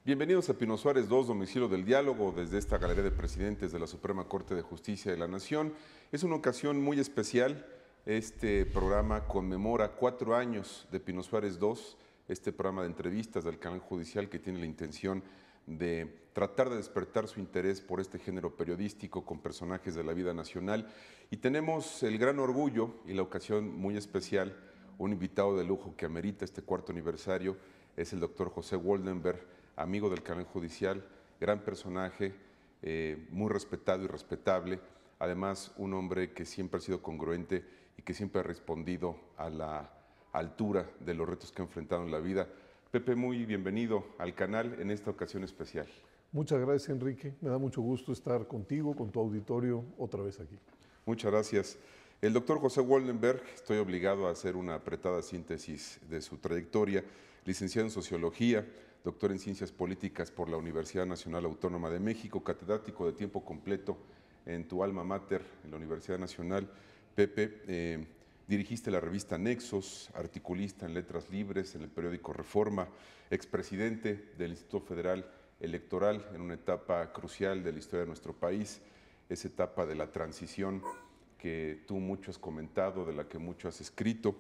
Bienvenidos a Pino Suárez II, domicilio del diálogo, desde esta Galería de Presidentes de la Suprema Corte de Justicia de la Nación. Es una ocasión muy especial. Este programa conmemora 4 años de Pino Suárez II, este programa de entrevistas del canal judicial que tiene la intención de tratar de despertar su interés por este género periodístico con personajes de la vida nacional. Y tenemos el gran orgullo y la ocasión muy especial, un invitado de lujo que amerita este 4º aniversario, es el doctor José Woldenberg, amigo del canal judicial, gran personaje, muy respetado y respetable, además un hombre que siempre ha sido congruente y que siempre ha respondido a la altura de los retos que ha enfrentado en la vida. Pepe, muy bienvenido al canal en esta ocasión especial. Muchas gracias, Enrique. Me da mucho gusto estar contigo, con tu auditorio, otra vez aquí. Muchas gracias. El doctor José Woldenberg, estoy obligado a hacer una apretada síntesis de su trayectoria, licenciado en Sociología, doctor en Ciencias Políticas por la Universidad Nacional Autónoma de México, catedrático de tiempo completo en tu alma mater, en la Universidad Nacional. Pepe, dirigiste la revista Nexos, articulista en Letras Libres, en el periódico Reforma, expresidente del Instituto Federal Electoral en una etapa crucial de la historia de nuestro país, esa etapa de la transición que tú mucho has comentado, de la que mucho has escrito,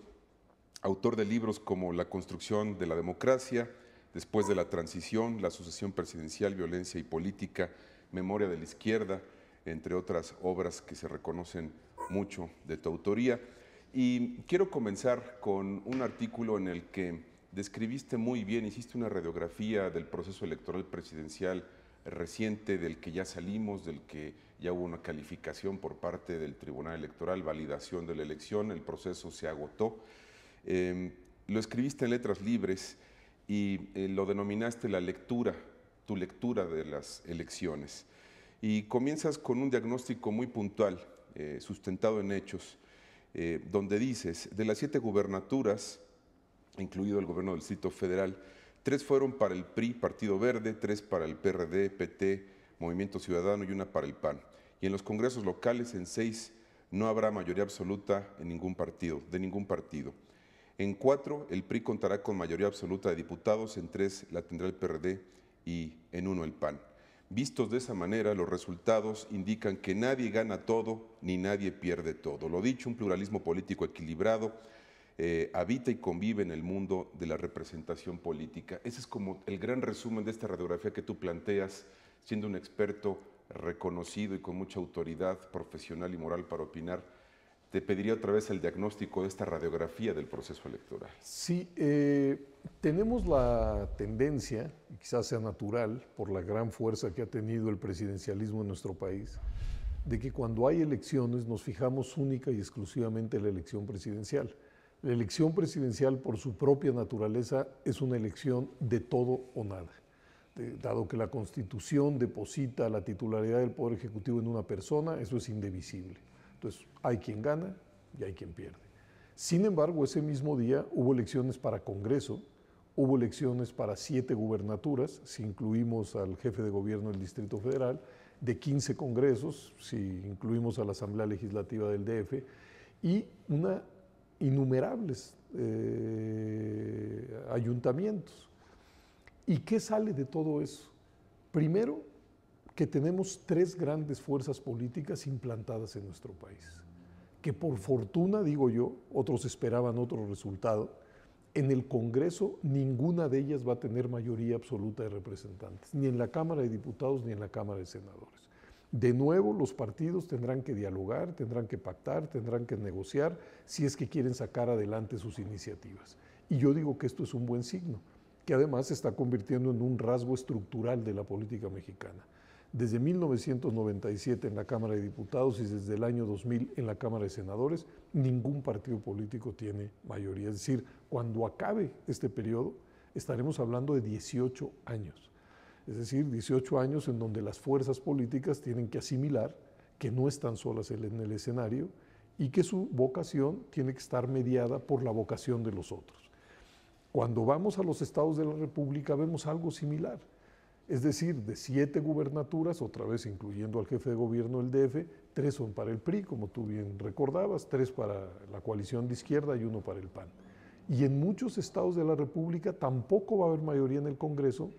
autor de libros como La construcción de la democracia, Después de la transición, La sucesión presidencial, violencia y política, Memoria de la izquierda, entre otras obras que se reconocen mucho de tu autoría. Y quiero comenzar con un artículo en el que describiste muy bien, hiciste una radiografía del proceso electoral presidencial reciente, del que ya salimos, del que ya hubo una calificación por parte del Tribunal Electoral, validación de la elección, el proceso se agotó. Lo escribiste en Letras Libres y lo denominaste tu lectura de las elecciones. Y comienzas con un diagnóstico muy puntual, sustentado en hechos, donde dices, de las 7 gubernaturas, incluido el gobierno del Distrito Federal, 3 fueron para el PRI, Partido Verde, 3 para el PRD, PT, Movimiento Ciudadano y 1 para el PAN. Y en los congresos locales, en 6, no habrá mayoría absoluta en ningún partido, de ningún partido. En 4, el PRI contará con mayoría absoluta de diputados, en 3 la tendrá el PRD y en 1 el PAN. Vistos de esa manera, los resultados indican que nadie gana todo ni nadie pierde todo. Lo dicho, un pluralismo político equilibrado habita y convive en el mundo de la representación política. Ese es como el gran resumen de esta radiografía que tú planteas, siendo un experto reconocido y con mucha autoridad profesional y moral para opinar. Te pediría otra vez el diagnóstico de esta radiografía del proceso electoral. Sí, tenemos la tendencia, y quizás sea natural, por la gran fuerza que ha tenido el presidencialismo en nuestro país, de que cuando hay elecciones nos fijamos única y exclusivamente en la elección presidencial. La elección presidencial, por su propia naturaleza, es una elección de todo o nada. Dado que la Constitución deposita la titularidad del Poder Ejecutivo en una persona, eso es indivisible. Entonces, hay quien gana y hay quien pierde. Sin embargo, ese mismo día hubo elecciones para Congreso, hubo elecciones para 7 gubernaturas, si incluimos al jefe de gobierno del Distrito Federal, de 15 congresos, si incluimos a la Asamblea Legislativa del DF, y innumerables ayuntamientos. ¿Y qué sale de todo eso? Primero, que tenemos 3 grandes fuerzas políticas implantadas en nuestro país, que por fortuna, digo yo, otros esperaban otro resultado, en el Congreso ninguna de ellas va a tener mayoría absoluta de representantes, ni en la Cámara de Diputados ni en la Cámara de Senadores. De nuevo, los partidos tendrán que dialogar, tendrán que pactar, tendrán que negociar si es que quieren sacar adelante sus iniciativas. Y yo digo que esto es un buen signo, que además se está convirtiendo en un rasgo estructural de la política mexicana. Desde 1997 en la Cámara de Diputados y desde el año 2000 en la Cámara de Senadores, ningún partido político tiene mayoría. Es decir, cuando acabe este periodo, estaremos hablando de 18 años. Es decir, 18 años en donde las fuerzas políticas tienen que asimilar que no están solas en el escenario y que su vocación tiene que estar mediada por la vocación de los otros. Cuando vamos a los estados de la República vemos algo similar. Es decir, de 7 gubernaturas, otra vez incluyendo al jefe de gobierno del DF, 3 son para el PRI, como tú bien recordabas, 3 para la coalición de izquierda y 1 para el PAN. Y en muchos estados de la República tampoco va a haber mayoría en el Congreso,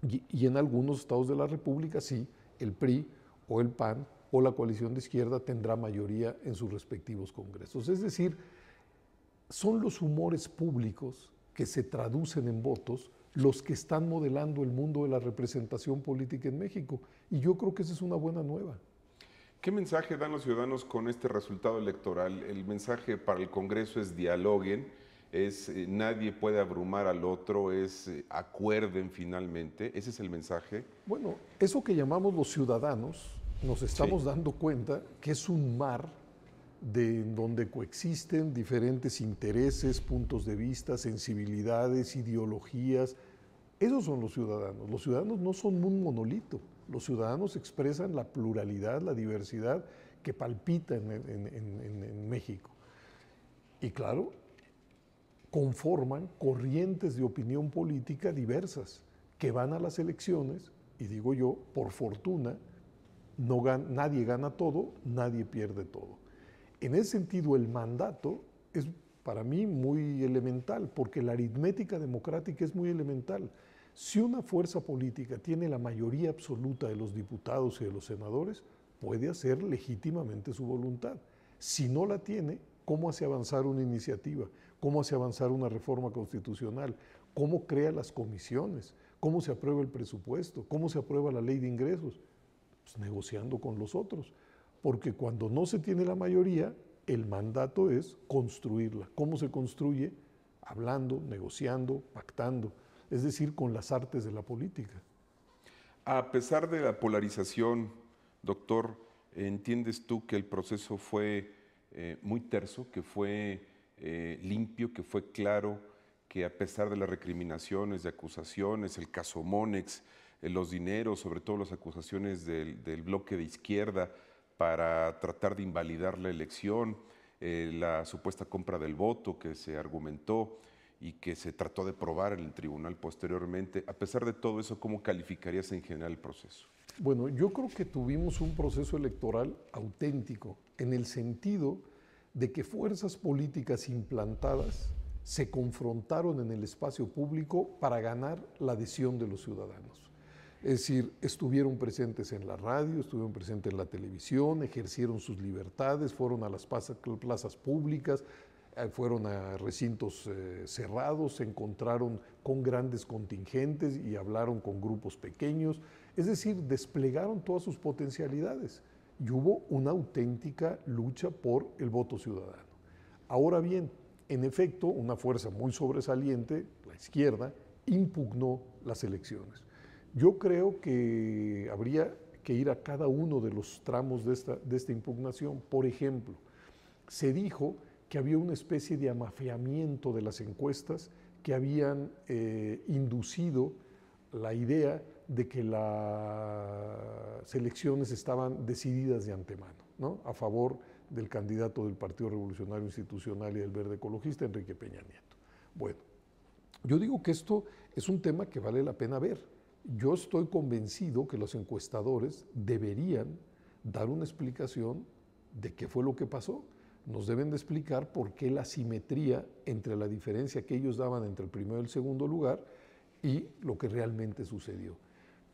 Y en algunos estados de la República sí, el PRI o el PAN o la coalición de izquierda tendrá mayoría en sus respectivos congresos. Es decir, son los humores públicos que se traducen en votos los que están modelando el mundo de la representación política en México. Y yo creo que esa es una buena nueva. ¿Qué mensaje dan los ciudadanos con este resultado electoral? El mensaje para el Congreso es dialoguen, es nadie puede abrumar al otro, es acuerden finalmente. ¿Ese es el mensaje? Bueno, eso que llamamos los ciudadanos, nos estamos dando cuenta que es un mar donde coexisten diferentes intereses, puntos de vista, sensibilidades, ideologías. Esos son los ciudadanos. Los ciudadanos no son un monolito. Los ciudadanos expresan la pluralidad, la diversidad que palpita en México. Y claro, conforman corrientes de opinión política diversas que van a las elecciones, y digo yo, por fortuna, nadie gana todo, nadie pierde todo. En ese sentido, el mandato es para mí muy elemental, porque la aritmética democrática es muy elemental. Si una fuerza política tiene la mayoría absoluta de los diputados y de los senadores, puede hacer legítimamente su voluntad. Si no la tiene, ¿cómo hace avanzar una iniciativa? ¿Cómo hace avanzar una reforma constitucional? ¿Cómo crea las comisiones? ¿Cómo se aprueba el presupuesto? ¿Cómo se aprueba la ley de ingresos? Pues negociando con los otros. Porque cuando no se tiene la mayoría, el mandato es construirla. ¿Cómo se construye? Hablando, negociando, pactando, es decir, con las artes de la política. A pesar de la polarización, doctor, ¿entiendes tú que el proceso fue muy terso, que fue limpio, que fue claro, que a pesar de las recriminaciones, de acusaciones, el caso Monex, los dineros, sobre todo las acusaciones del bloque de izquierda, para tratar de invalidar la elección, la supuesta compra del voto que se argumentó y que se trató de probar en el tribunal posteriormente? A pesar de todo eso, ¿cómo calificarías en general el proceso? Bueno, yo creo que tuvimos un proceso electoral auténtico, en el sentido de que fuerzas políticas implantadas se confrontaron en el espacio público para ganar la adhesión de los ciudadanos. Es decir, estuvieron presentes en la radio, estuvieron presentes en la televisión, ejercieron sus libertades, fueron a las plazas públicas, fueron a recintos cerrados, se encontraron con grandes contingentes y hablaron con grupos pequeños. Es decir, desplegaron todas sus potencialidades y hubo una auténtica lucha por el voto ciudadano. Ahora bien, en efecto, una fuerza muy sobresaliente, la izquierda, impugnó las elecciones. Yo creo que habría que ir a cada uno de los tramos de esta impugnación. Por ejemplo, se dijo que había una especie de amafiamiento de las encuestas que habían inducido la idea de que las elecciones estaban decididas de antemano, ¿no?, a favor del candidato del Partido Revolucionario Institucional y del Verde Ecologista, Enrique Peña Nieto. Bueno, yo digo que esto es un tema que vale la pena ver. Yo estoy convencido que los encuestadores deberían dar una explicación de qué fue lo que pasó. Nos deben de explicar por qué la asimetría entre la diferencia que ellos daban entre el primero y el segundo lugar y lo que realmente sucedió.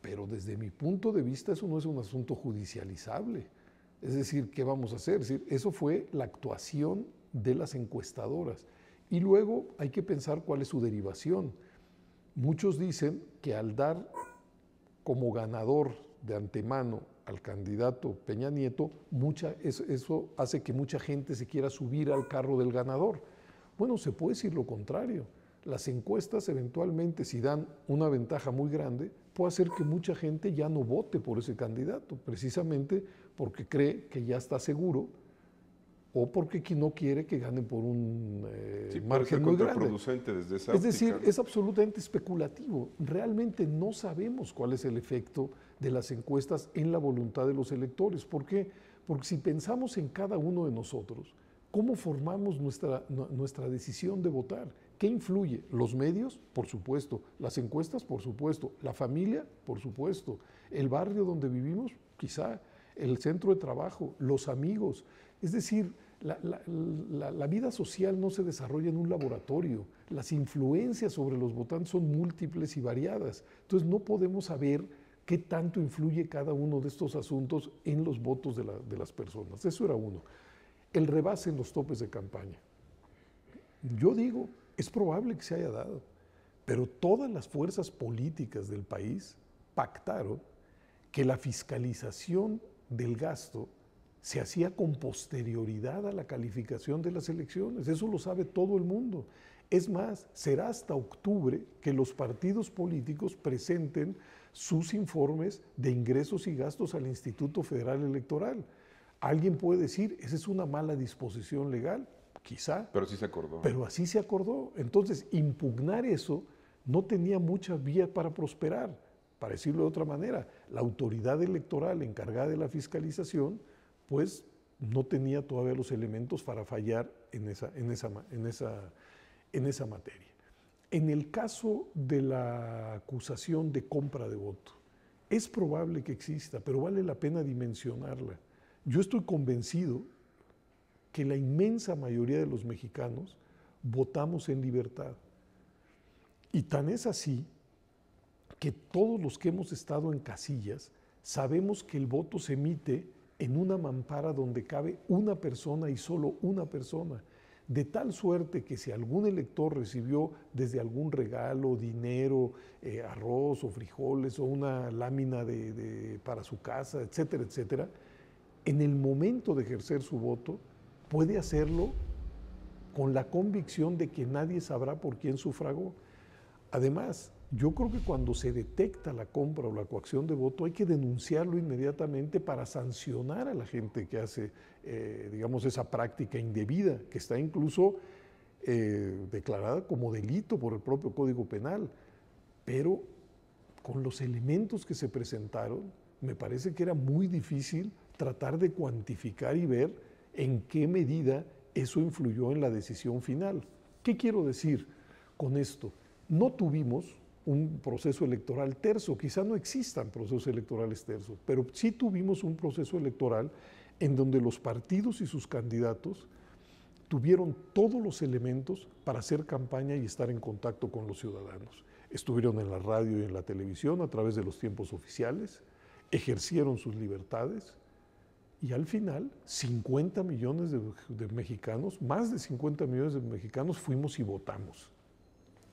Pero desde mi punto de vista eso no es un asunto judicializable. Es decir, ¿qué vamos a hacer? Es decir, eso fue la actuación de las encuestadoras. Y luego hay que pensar cuál es su derivación. Muchos dicen que al dar como ganador de antemano al candidato Peña Nieto, eso hace que mucha gente se quiera subir al carro del ganador. Bueno, se puede decir lo contrario. Las encuestas eventualmente, si dan una ventaja muy grande, puede hacer que mucha gente ya no vote por ese candidato, precisamente porque cree que ya está seguro o porque no quiere que gane por un margen muy grande. Desde esa es decir, óptica, es absolutamente especulativo. Realmente no sabemos cuál es el efecto de las encuestas en la voluntad de los electores. ¿Por qué? Porque si pensamos en cada uno de nosotros, ¿cómo formamos nuestra decisión de votar? ¿Qué influye? Los medios, por supuesto. Las encuestas, por supuesto. La familia, por supuesto. El barrio donde vivimos, quizá. El centro de trabajo, los amigos. Es decir, La vida social no se desarrolla en un laboratorio. Las influencias sobre los votantes son múltiples y variadas. Entonces no podemos saber qué tanto influye cada uno de estos asuntos en los votos de las personas. Eso era uno. El rebase en los topes de campaña. Yo digo, es probable que se haya dado, pero todas las fuerzas políticas del país pactaron que la fiscalización del gasto se hacía con posterioridad a la calificación de las elecciones. Eso lo sabe todo el mundo. Es más, será hasta octubre que los partidos políticos presenten sus informes de ingresos y gastos al Instituto Federal Electoral. Alguien puede decir, esa es una mala disposición legal, quizá. Pero sí se acordó. Pero así se acordó. Entonces, impugnar eso no tenía mucha vía para prosperar. Para decirlo de otra manera, la autoridad electoral encargada de la fiscalización, pues no tenía todavía los elementos para fallar en esa materia. En el caso de la acusación de compra de voto, es probable que exista, pero vale la pena dimensionarla. Yo estoy convencido que la inmensa mayoría de los mexicanos votamos en libertad. Y tan es así que todos los que hemos estado en casillas sabemos que el voto se emite en una mampara donde cabe una persona y solo una persona, de tal suerte que si algún elector recibió desde algún regalo, dinero, arroz o frijoles o una lámina para su casa, etcétera, etcétera, en el momento de ejercer su voto puede hacerlo con la convicción de que nadie sabrá por quién sufragó. Además, yo creo que cuando se detecta la compra o la coacción de voto hay que denunciarlo inmediatamente para sancionar a la gente que hace, digamos, esa práctica indebida, que está incluso declarada como delito por el propio Código Penal. Pero con los elementos que se presentaron, me parece que era muy difícil tratar de cuantificar y ver en qué medida eso influyó en la decisión final. ¿Qué quiero decir con esto? No tuvimos un proceso electoral terso, quizá no existan procesos electorales tersos, pero sí tuvimos un proceso electoral en donde los partidos y sus candidatos tuvieron todos los elementos para hacer campaña y estar en contacto con los ciudadanos. Estuvieron en la radio y en la televisión a través de los tiempos oficiales, ejercieron sus libertades y al final 50 millones de mexicanos, más de 50 millones de mexicanos fuimos y votamos.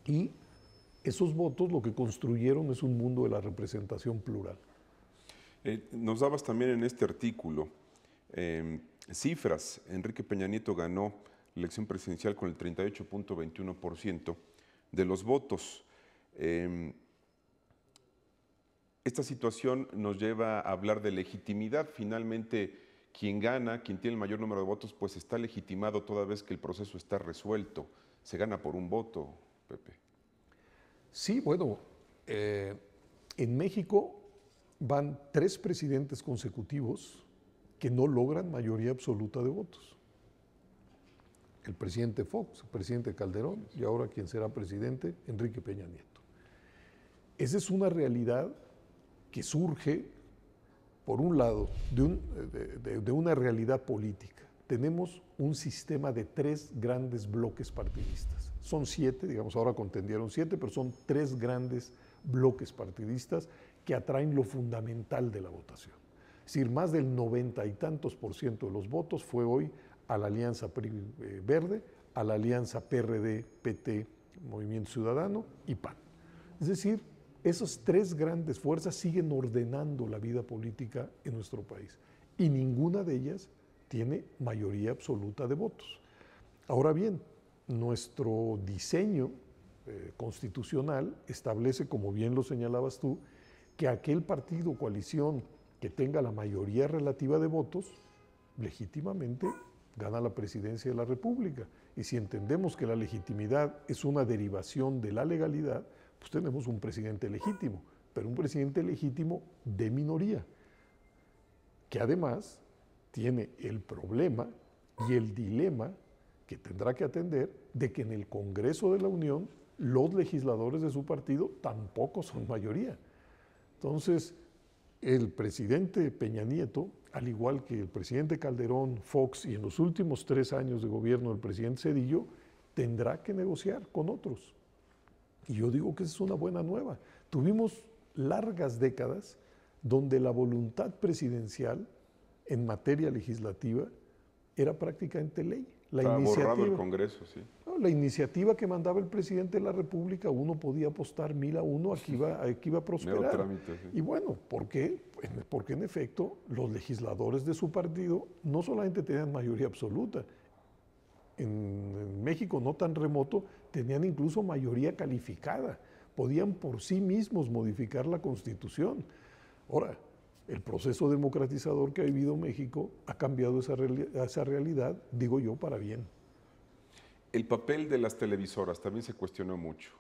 Y esos votos lo que construyeron es un mundo de la representación plural. Nos dabas también en este artículo cifras. Enrique Peña Nieto ganó la elección presidencial con el 38.21% de los votos. Esta situación nos lleva a hablar de legitimidad. Finalmente, quien gana, quien tiene el mayor número de votos, pues está legitimado toda vez que el proceso está resuelto. Se gana por un voto, Pepe. Sí, bueno, en México van 3 presidentes consecutivos que no logran mayoría absoluta de votos. El presidente Fox, el presidente Calderón y ahora quien será presidente, Enrique Peña Nieto. Esa es una realidad que surge, por un lado, de una realidad política. Tenemos un sistema de 3 grandes bloques partidistas. Son 7, digamos, ahora contendieron 7, pero son 3 grandes bloques partidistas que atraen lo fundamental de la votación. Es decir, más del 90 y tantos % de los votos fue hoy a la Alianza Verde, a la Alianza PRD, PT, Movimiento Ciudadano y PAN. Es decir, esas 3 grandes fuerzas siguen ordenando la vida política en nuestro país y ninguna de ellas tiene mayoría absoluta de votos. Ahora bien, nuestro diseño constitucional establece, como bien lo señalabas tú, que aquel partido o coalición que tenga la mayoría relativa de votos, legítimamente gana la presidencia de la República. Y si entendemos que la legitimidad es una derivación de la legalidad, pues tenemos un presidente legítimo, pero un presidente legítimo de minoría, que además tiene el problema y el dilema que tendrá que atender de que en el Congreso de la Unión los legisladores de su partido tampoco son mayoría. Entonces, el presidente Peña Nieto, al igual que el presidente Calderón, Fox y en los últimos 3 años de gobierno del presidente Zedillo, tendrá que negociar con otros. Y yo digo que esa es una buena nueva. Tuvimos largas décadas donde la voluntad presidencial en materia legislativa era prácticamente ley. Estaba borrado el Congreso, sí. No, la iniciativa que mandaba el presidente de la República, uno podía apostar 1000 a 1 a que iba a prosperar. Mero trámite, sí. Y bueno, ¿por qué? Porque en efecto los legisladores de su partido no solamente tenían mayoría absoluta, en México no tan remoto tenían incluso mayoría calificada, podían por sí mismos modificar la Constitución. Ahora, el proceso democratizador que ha vivido México ha cambiado esa realidad, digo yo, para bien. El papel de las televisoras también se cuestionó mucho.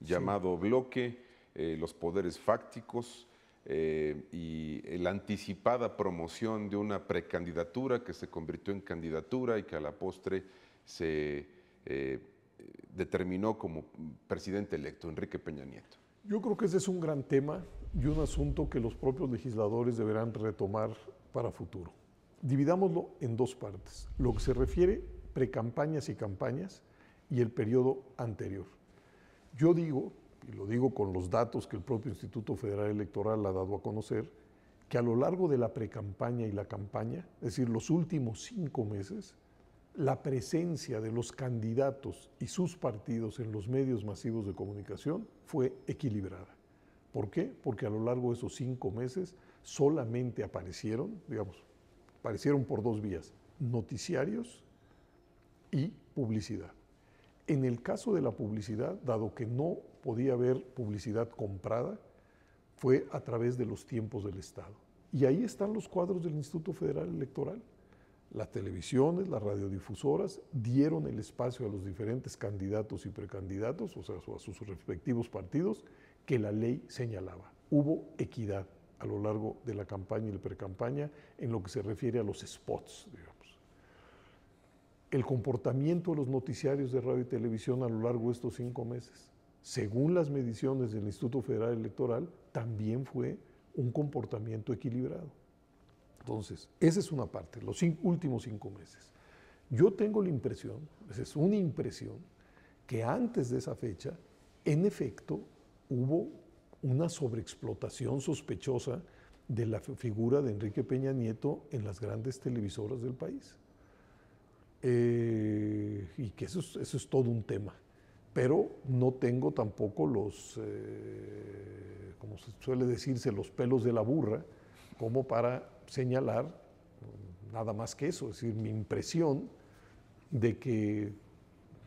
Llamado bloque, los poderes fácticos y la anticipada promoción de una precandidatura que se convirtió en candidatura y que a la postre se determinó como presidente electo, Enrique Peña Nieto. Yo creo que ese es un gran tema y un asunto que los propios legisladores deberán retomar para futuro. Dividámoslo en 2 partes, lo que se refiere precampañas y campañas y el periodo anterior. Yo digo, y lo digo con los datos que el propio Instituto Federal Electoral ha dado a conocer, que a lo largo de la precampaña y la campaña, es decir, los últimos 5 meses, la presencia de los candidatos y sus partidos en los medios masivos de comunicación fue equilibrada. ¿Por qué? Porque a lo largo de esos 5 meses solamente aparecieron por 2 vías, noticiarios y publicidad. En el caso de la publicidad, dado que no podía haber publicidad comprada, fue a través de los tiempos del Estado. Y ahí están los cuadros del Instituto Federal Electoral. Las televisiones, las radiodifusoras dieron el espacio a los diferentes candidatos y precandidatos, o sea, a sus respectivos partidos, que la ley señalaba. Hubo equidad a lo largo de la campaña y la precampaña en lo que se refiere a los spots, digamos. El comportamiento de los noticiarios de radio y televisión a lo largo de estos 5 meses, según las mediciones del Instituto Federal Electoral, también fue un comportamiento equilibrado. Entonces, esa es una parte, los últimos 5 meses. Yo tengo la impresión, esa es una impresión, que antes de esa fecha, en efecto, hubo una sobreexplotación sospechosa de la figura de Enrique Peña Nieto en las grandes televisoras del país. Y que eso es todo un tema. Pero no tengo tampoco los, como se suele decirse, los pelos de la burra, como para señalar nada más que eso. Es decir, mi impresión de que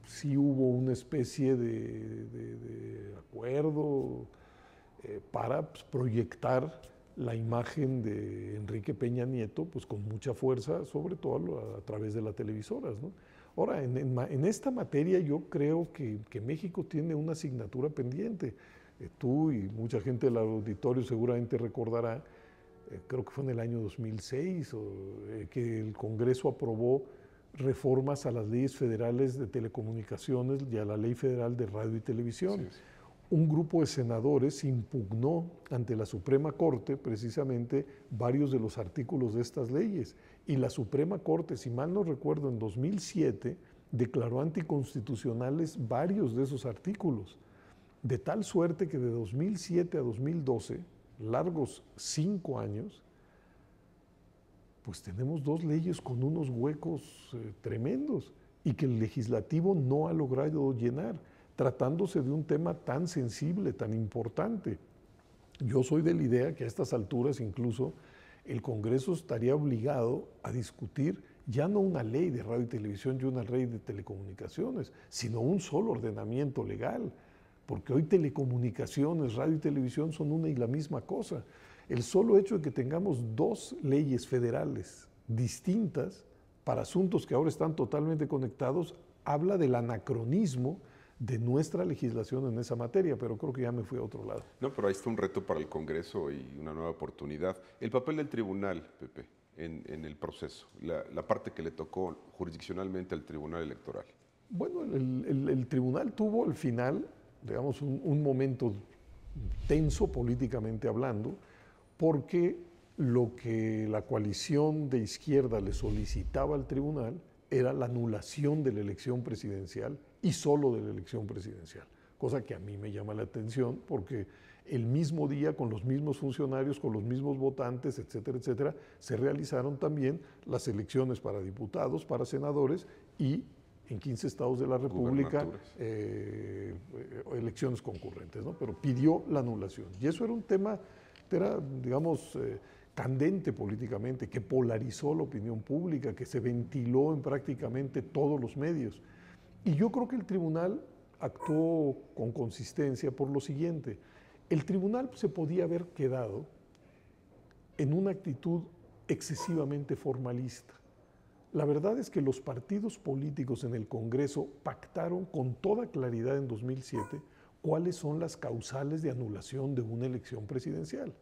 sí hubo una especie de acuerdo para proyectar la imagen de Enrique Peña Nieto pues con mucha fuerza, sobre todo a través de las televisoras, ¿no? Ahora, en esta materia yo creo que México tiene una asignatura pendiente. Tú y mucha gente del auditorio seguramente recordará, creo que fue en el año 2006, que el Congreso aprobó reformas a las leyes federales de telecomunicaciones y a la Ley Federal de Radio y Televisión. Sí. Un grupo de senadores impugnó ante la Suprema Corte precisamente varios de los artículos de estas leyes y la Suprema Corte, si mal no recuerdo, en 2007 declaró anticonstitucionales varios de esos artículos, de tal suerte que de 2007 a 2012, largos 5 años, pues tenemos 2 leyes con unos huecos tremendos y que el legislativo no ha logrado llenar, tratándose de un tema tan sensible, tan importante. Yo soy de la idea que a estas alturas incluso el Congreso estaría obligado a discutir ya no una ley de radio y televisión y una ley de telecomunicaciones, sino un solo ordenamiento legal, porque hoy telecomunicaciones, radio y televisión son una y la misma cosa. El solo hecho de que tengamos 2 leyes federales distintas para asuntos que ahora están totalmente conectados, habla del anacronismo de nuestra legislación en esa materia, pero creo que ya me fui a otro lado. No, pero ahí está un reto para el Congreso y una nueva oportunidad. El papel del tribunal, Pepe, en el proceso, la parte que le tocó jurisdiccionalmente al Tribunal Electoral. Bueno, el tribunal tuvo al final, digamos, un momento tenso políticamente hablando, porque lo que la coalición de izquierda le solicitaba al tribunal era la anulación de la elección presidencial y solo de la elección presidencial, cosa que a mí me llama la atención porque el mismo día, con los mismos funcionarios, con los mismos votantes, etcétera, etcétera, se realizaron también las elecciones para diputados, para senadores y en 15 estados de la República elecciones concurrentes, ¿no? Pero pidió la anulación. Y eso era un tema, era, digamos, candente políticamente, que polarizó la opinión pública, que se ventiló en prácticamente todos los medios. Y yo creo que el tribunal actuó con consistencia por lo siguiente. El tribunal se podía haber quedado en una actitud excesivamente formalista. La verdad es que los partidos políticos en el Congreso pactaron con toda claridad en 2007 cuáles son las causales de anulación de una elección presidencial.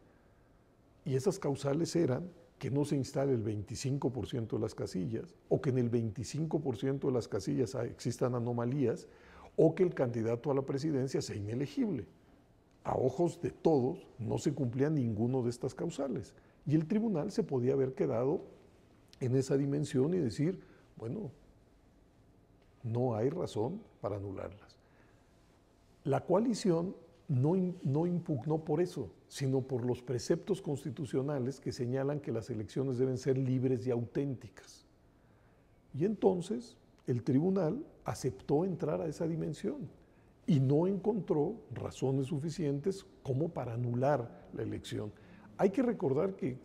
Y esas causales eran que no se instale el 25% de las casillas, o que en el 25% de las casillas existan anomalías, o que el candidato a la presidencia sea inelegible. A ojos de todos no se cumplía ninguno de estas causales. Y el tribunal se podía haber quedado en esa dimensión y decir, bueno, no hay razón para anularlas. La coalición no impugnó por eso, sino por los preceptos constitucionales que señalan que las elecciones deben ser libres y auténticas. Y entonces el tribunal aceptó entrar a esa dimensión y no encontró razones suficientes como para anular la elección. Hay que recordar que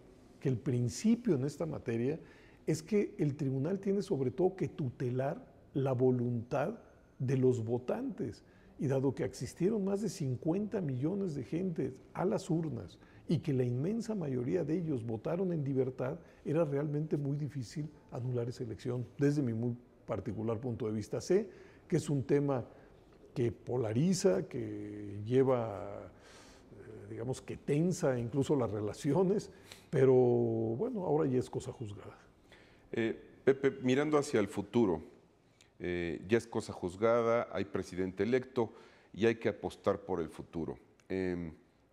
el principio en esta materia es que el tribunal tiene sobre todo que tutelar la voluntad de los votantes. Y dado que existieron más de 50 millones de gente a las urnas y que la inmensa mayoría de ellos votaron en libertad, era realmente muy difícil anular esa elección, desde mi muy particular punto de vista. Sé que es un tema que polariza, que lleva, digamos, que tensa incluso las relaciones, pero bueno, ahora ya es cosa juzgada. Pepe, mirando hacia el futuro, ya es cosa juzgada, hay presidente electo y hay que apostar por el futuro.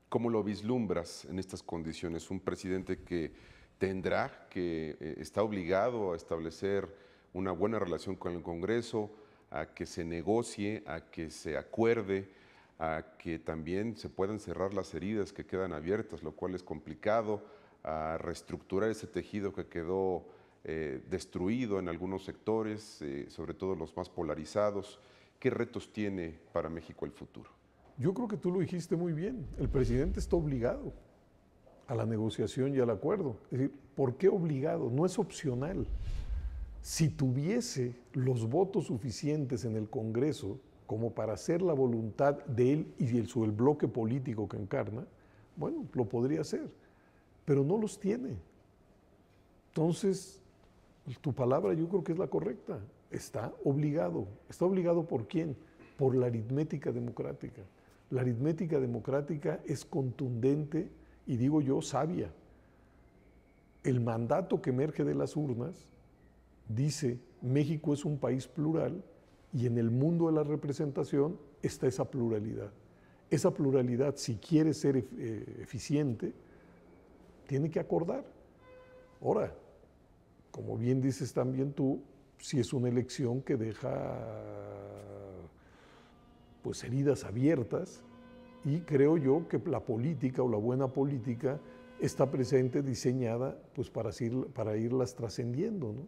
¿Cómo lo vislumbras en estas condiciones? Un presidente que tendrá, que está obligado a establecer una buena relación con el Congreso, a que se negocie, a que se acuerde, a que también se puedan cerrar las heridas que quedan abiertas, lo cual es complicado, a reestructurar ese tejido que quedó destruido en algunos sectores, sobre todo los más polarizados. ¿Qué retos tiene para México el futuro? Yo creo que tú lo dijiste muy bien. El presidente está obligado a la negociación y al acuerdo. Es decir, ¿por qué obligado? No es opcional. Si tuviese los votos suficientes en el Congreso como para hacer la voluntad de él y el bloque político que encarna, bueno, lo podría hacer, pero no los tiene. Entonces, tu palabra yo creo que es la correcta. Está obligado. ¿Está obligado por quién? Por la aritmética democrática. La aritmética democrática es contundente y digo yo sabia. El mandato que emerge de las urnas dice México es un país plural y en el mundo de la representación está esa pluralidad. Esa pluralidad, si quiere ser eficiente, tiene que acordar. Ahora, como bien dices también tú, si es una elección que deja pues heridas abiertas, y creo yo que la política o la buena política está presente, diseñada pues para irlas trascendiendo, ¿no?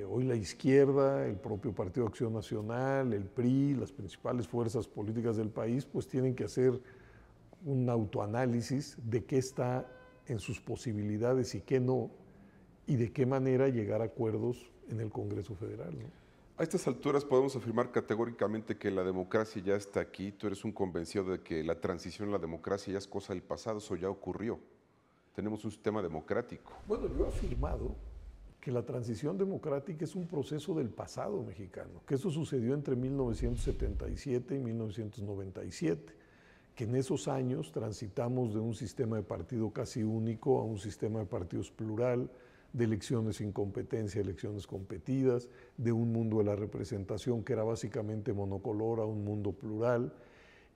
Hoy la izquierda, el propio Partido de Acción Nacional, el PRI, las principales fuerzas políticas del país pues tienen que hacer un autoanálisis de qué está en sus posibilidades y qué no, y de qué manera llegar a acuerdos en el Congreso Federal, ¿no? A estas alturas podemos afirmar categóricamente que la democracia ya está aquí. Tú eres un convencido de que la transición a la democracia ya es cosa del pasado, eso ya ocurrió. Tenemos un sistema democrático. Bueno, yo he afirmado que la transición democrática es un proceso del pasado mexicano, que eso sucedió entre 1977 y 1997, que en esos años transitamos de un sistema de partido casi único a un sistema de partidos plural, de elecciones sin competencia, elecciones competidas, de un mundo de la representación que era básicamente monocolor a un mundo plural.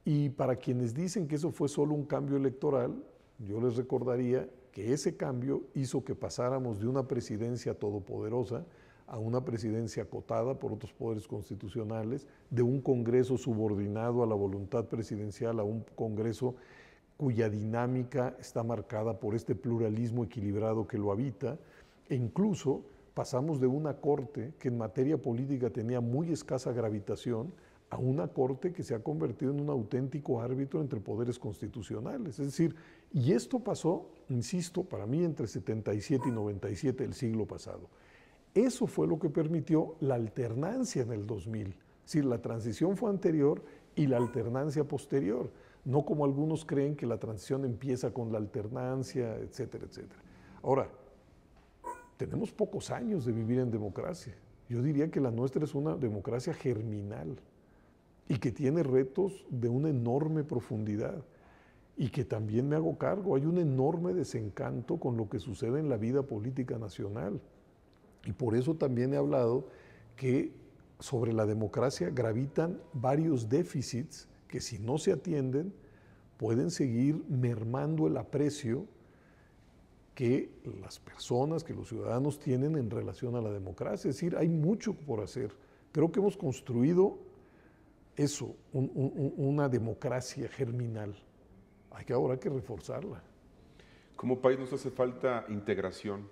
Y para quienes dicen que eso fue solo un cambio electoral, yo les recordaría que ese cambio hizo que pasáramos de una presidencia todopoderosa a una presidencia acotada por otros poderes constitucionales, de un Congreso subordinado a la voluntad presidencial a un Congreso cuya dinámica está marcada por este pluralismo equilibrado que lo habita, e incluso pasamos de una corte que en materia política tenía muy escasa gravitación a una corte que se ha convertido en un auténtico árbitro entre poderes constitucionales. Es decir, y esto pasó, insisto, para mí entre 77 y 97 del siglo pasado. Eso fue lo que permitió la alternancia en el 2000. Es decir, la transición fue anterior y la alternancia posterior. No como algunos creen que la transición empieza con la alternancia, etcétera, etcétera. Ahora, tenemos pocos años de vivir en democracia. Yo diría que la nuestra es una democracia germinal y que tiene retos de una enorme profundidad y que también me hago cargo. Hay un enorme desencanto con lo que sucede en la vida política nacional. Y por eso también he hablado que sobre la democracia gravitan varios déficits que si no se atienden pueden seguir mermando el aprecio que las personas, que los ciudadanos tienen en relación a la democracia. Es decir, hay mucho por hacer. Creo que hemos construido eso, una democracia germinal. Hay que ahora que reforzarla. Como país nos hace falta integración,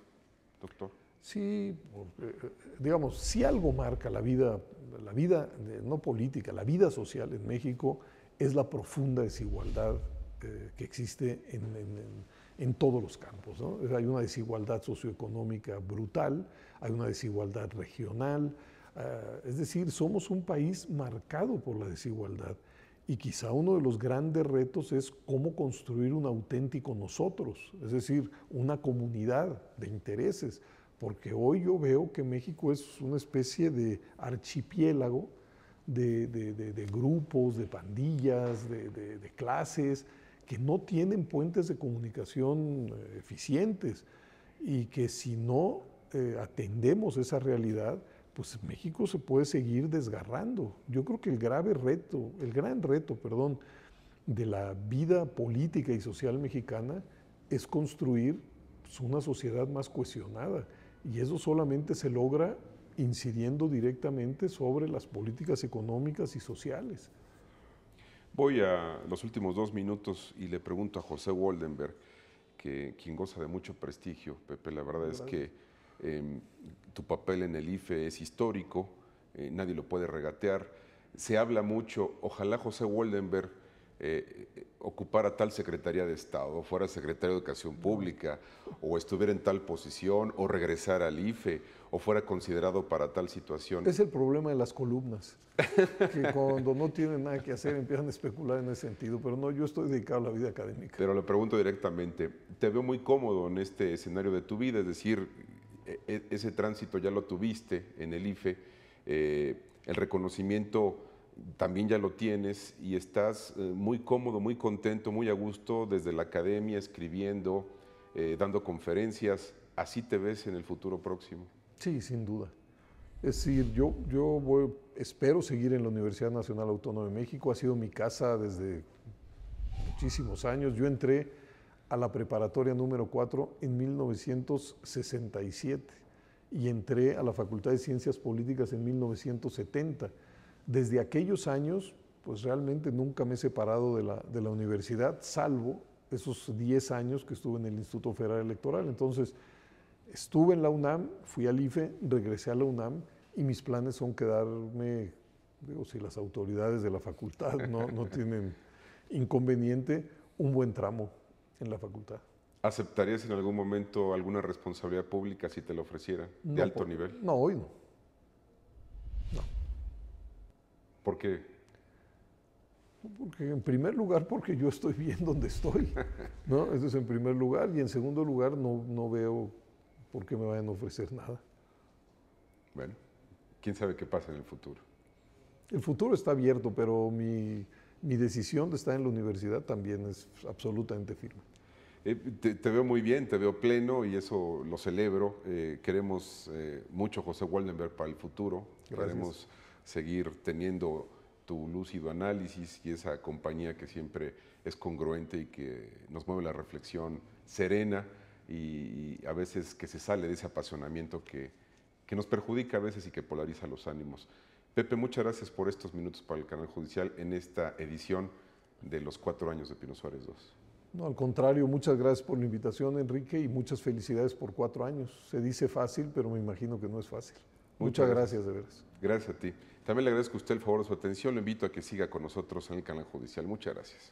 doctor. Sí, digamos, si algo marca la vida no política, la vida social en México es la profunda desigualdad que existe en todos los campos, ¿no? Hay una desigualdad socioeconómica brutal, hay una desigualdad regional, es decir, somos un país marcado por la desigualdad y quizá uno de los grandes retos es cómo construir un auténtico nosotros, es decir, una comunidad de intereses, porque hoy yo veo que México es una especie de archipiélago de grupos, de pandillas, de clases, que no tienen puentes de comunicación eficientes y que si no atendemos esa realidad, pues México se puede seguir desgarrando. Yo creo que el gran reto, de la vida política y social mexicana es construir pues, una sociedad más cohesionada y eso solamente se logra incidiendo directamente sobre las políticas económicas y sociales. Voy a los últimos 2 minutos y le pregunto a José Woldenberg, quien goza de mucho prestigio, Pepe, la verdad es que tu papel en el IFE es histórico, nadie lo puede regatear, se habla mucho, ojalá José Woldenberg ocupara tal Secretaría de Estado, o fuera secretario de Educación Pública, o estuviera en tal posición, o regresara al IFE, o fuera considerado para tal situación. Es el problema de las columnas, que cuando no tienen nada que hacer empiezan a especular en ese sentido, pero no, yo estoy dedicado a la vida académica. Pero le pregunto directamente, te veo muy cómodo en este escenario de tu vida, es decir, ese tránsito ya lo tuviste en el IFE, el reconocimiento también ya lo tienes y estás muy cómodo, muy contento, muy a gusto desde la academia, escribiendo, dando conferencias. ¿Así te ves en el futuro próximo? Sí, sin duda. Es decir, espero seguir en la Universidad Nacional Autónoma de México. Ha sido mi casa desde muchísimos años. Yo entré a la preparatoria número 4 en 1967 y entré a la Facultad de Ciencias Políticas en 1970. Desde aquellos años, pues realmente nunca me he separado de la universidad, salvo esos 10 años que estuve en el Instituto Federal Electoral. Entonces, estuve en la UNAM, fui al IFE, regresé a la UNAM y mis planes son quedarme, digo, si las autoridades de la facultad no tienen inconveniente, un buen tramo en la facultad. ¿Aceptarías en algún momento alguna responsabilidad pública si te lo ofreciera de alto nivel? No, hoy no. ¿Por qué? Porque en primer lugar, porque yo estoy bien donde estoy, ¿no? Eso es en primer lugar. Y en segundo lugar, no veo por qué me vayan a ofrecer nada. Bueno, quién sabe qué pasa en el futuro. El futuro está abierto, pero mi decisión de estar en la universidad también es absolutamente firme. Te veo muy bien, te veo pleno y eso lo celebro. Queremos mucho José Woldenberg para el futuro. Gracias. Queremos seguir teniendo tu lúcido análisis y esa compañía que siempre es congruente y que nos mueve la reflexión serena y a veces que se sale de ese apasionamiento que nos perjudica a veces y que polariza los ánimos. Pepe, muchas gracias por estos minutos para el canal judicial en esta edición de los 4 años de Pino Suárez II. No, al contrario, muchas gracias por la invitación, Enrique, y muchas felicidades por 4 años. Se dice fácil, pero me imagino que no es fácil. Muchas gracias, de veras. Gracias a ti. También le agradezco a usted el favor de su atención. Lo invito a que siga con nosotros en el canal judicial. Muchas gracias.